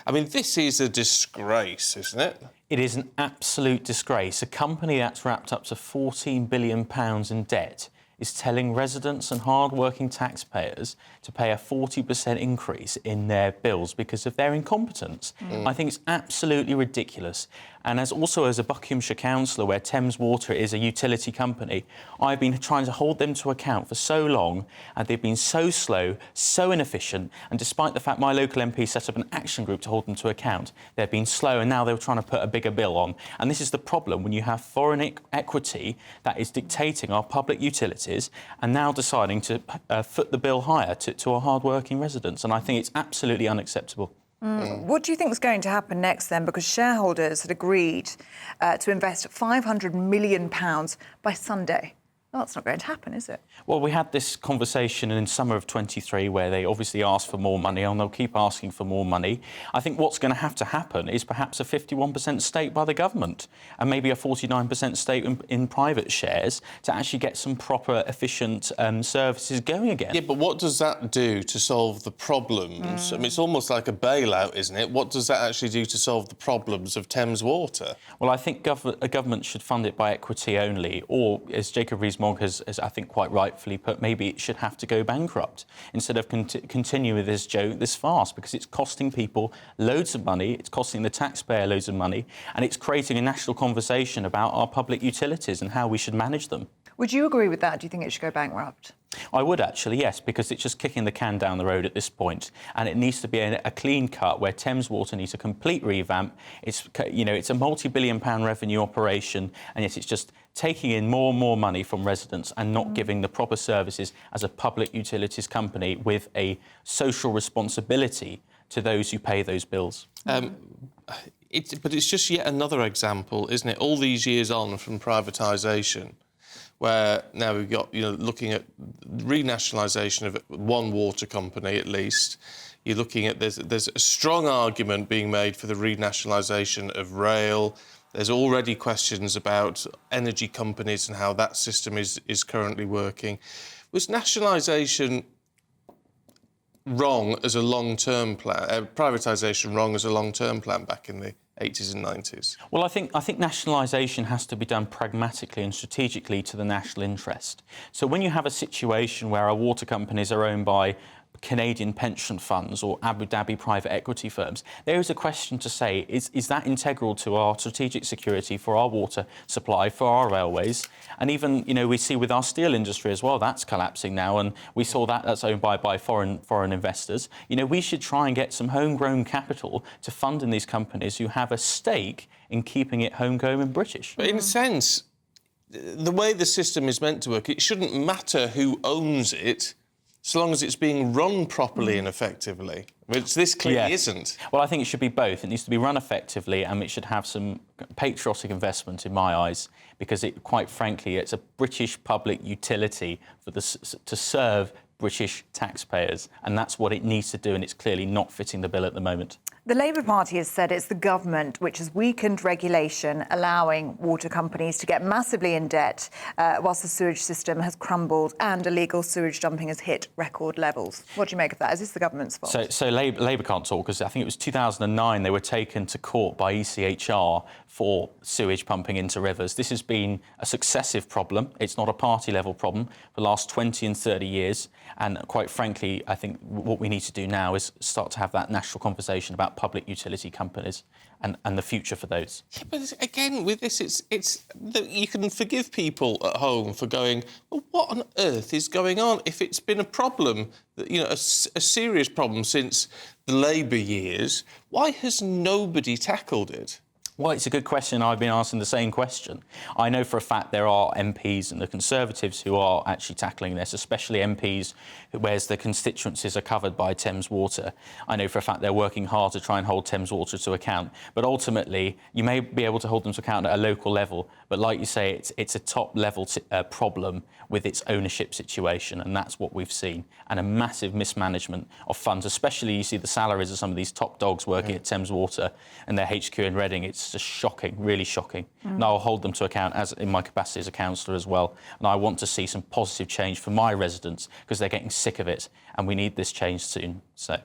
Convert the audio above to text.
I mean, this is a disgrace, isn't it? It is an absolute disgrace. A company that's wrapped up to £14 billion in debt is telling residents and hard-working taxpayers to pay a 40% increase in their bills because of their incompetence. I think it's absolutely ridiculous. And as a Buckinghamshire councillor, where Thames Water is a utility company, I've been trying to hold them to account for so long, and they've been so slow, so inefficient, and despite the fact my local MP set up an action group to hold them to account, they've been slow, and now they're trying to put a bigger bill on. And this is the problem when you have foreign equity that is dictating our public utilities and now deciding to foot the bill higher to our hard-working residents. And I think it's absolutely unacceptable. What do you think is going to happen next, then? Because shareholders had agreed to invest £500 million by Sunday. Well, that's not going to happen, is it? Well, we had this conversation in summer of 23 where they obviously asked for more money, and they'll keep asking for more money. I think what's going to have to happen is perhaps a 51% stake by the government and maybe a 49% stake in private shares to actually get some proper, efficient services going again. Yeah, but what does that do to solve the problems? I mean, it's almost like a bailout, isn't it? What does that actually do to solve the problems of Thames Water? Well, I think a government should fund it by equity only, or, as Jacob Rees-Mogg has, I think, quite rightfully put, maybe it should have to go bankrupt instead of continue with this joke this fast, because it's costing people loads of money, it's costing the taxpayer loads of money, and it's creating a national conversation about our public utilities and how we should manage them. Would you agree with that? Do you think it should go bankrupt? I would actually, yes, because it's just kicking the can down the road at this point, and it needs to be a clean cut where Thames Water needs a complete revamp. It's, you know, it's a multi-billion-pound revenue operation, and yet it's just taking in more and more money from residents and not giving the proper services as a public utilities company with a social responsibility to those who pay those bills. But it's just yet another example, isn't it? All these years on from privatisation, where now we've got, looking at renationalisation of one water company at least. You're looking at, there's a strong argument being made for the renationalisation of rail. There's already questions about energy companies and how that system is currently working. Was nationalisation wrong as a long-term plan, privatisation wrong as a long-term plan back in the 80s and 90s? Well, I think nationalisation has to be done pragmatically and strategically to the national interest. So when you have a situation where our water companies are owned by Canadian pension funds or Abu Dhabi private equity firms, there is a question to say, is that integral to our strategic security for our water supply, for our railways? And even, we see with our steel industry as well, that's collapsing now, and we saw that's owned by foreign investors. We should try and get some homegrown capital to fund in these companies who have a stake in keeping it homegrown and British. But in a sense, the way the system is meant to work, it shouldn't matter who owns it, so long as it's being run properly and effectively, which this clearly isn't. Well, I think it should be both. It needs to be run effectively, and it should have some patriotic investment, in my eyes, because quite frankly, it's a British public utility to serve British taxpayers, and that's what it needs to do, and it's clearly not fitting the bill at the moment. The Labour Party has said it's the government which has weakened regulation, allowing water companies to get massively in debt whilst the sewage system has crumbled and illegal sewage dumping has hit record levels. What do you make of that? Is this the government's fault? So Labour can't talk, because I think it was 2009 they were taken to court by ECHR for sewage pumping into rivers. This has been a successive problem. It's not a party-level problem for the last 20 and 30 years. And quite frankly, I think what we need to do now is start to have that national conversation about public utility companies and the future for those. Yeah, but again, with this, it's you can forgive people at home for going, well, what on earth is going on? If it's been a problem, a serious problem since the Labour years, why has nobody tackled it? Well, it's a good question. I've been asking the same question. I know for a fact there are MPs and the Conservatives who are actually tackling this, especially MPs where the constituencies are covered by Thames Water. I know for a fact they're working hard to try and hold Thames Water to account. But ultimately, you may be able to hold them to account at a local level. But like you say, it's a top-level problem with its ownership situation, and that's what we've seen. And a massive mismanagement of funds, especially you see the salaries of some of these top dogs working at Thames Water and their HQ in Reading. It's just shocking, really shocking. And I'll hold them to account as in my capacity as a councillor as well. And I want to see some positive change for my residents because they're getting sick of it, and we need this change soon. So.